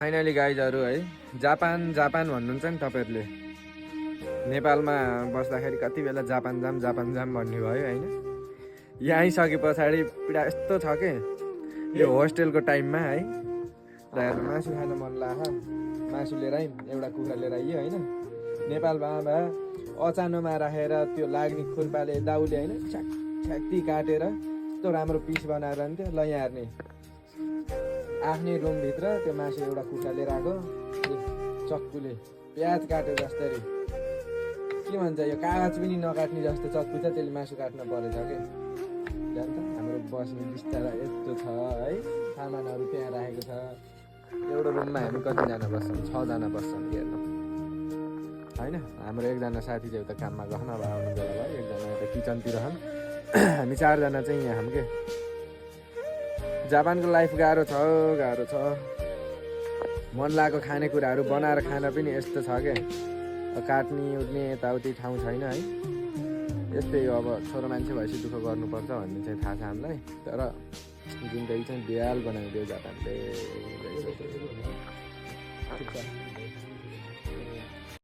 finally गाइजहरू है Japan Japan भन्नुहुन्छ नि तपाईँहरूले नेपालमा बस्दाखेरि कति बेला जापान जाम भन्ने भयो होइन यहाँ आइसके पछाडि पीडा यस्तो छ के यो होस्टेलको टाइममा है र मासु खान मन लाग्यो मासु लिएर आइम एउटा कुखुरा लिएर आइयो होइन नेपालमा अचानोमा राखेर त्यो लाग्ने खुर्पाले दाउले होइन छ्याक्ती काटेर यस्तो राम्रो पिस बनाएर आन्थ्यो ल यहाँ हेर्ने आफ्नै रुमभित्र त्यो मासु एउटा कुखुरा लिएर आएको चक्कुले प्याज काट्यो जस्तरी के भन्छ यो कागज पनि नकाट्ने जस्तो चक्कु छ त्यसले मासु काट्न परेछ कि जान्छ हाम्रो बस्ने बिस्तारा यस्तो छ है सामानहरू त्यहाँ राखेको छ एउटा रुममा हामी कतिजना बस्छौँ 6 जना बस्छौँ हेर्नु होइन हाम्रो एकजना साथी चाहिँ उता काममा गहन अब आउनु बेला भयो एकजना यता किचनतिर हामी 4 जना चाहिँ यहाँ हाम्रो के जापानको लाइफ गाह्रो छ मन लागेको खानेकुराहरू बनाएर खान पनि यस्तो छ क्या काट्ने उड्ने यताउति ठाउँ छैन है यस्तै हो अब छोरो मान्छे भएपछि दुःख गर्नुपर्छ भन्ने चाहिँ थाहा छ हामीलाई तर जिन्दगी चाहिँ बेहाल बनाइदियो जापानले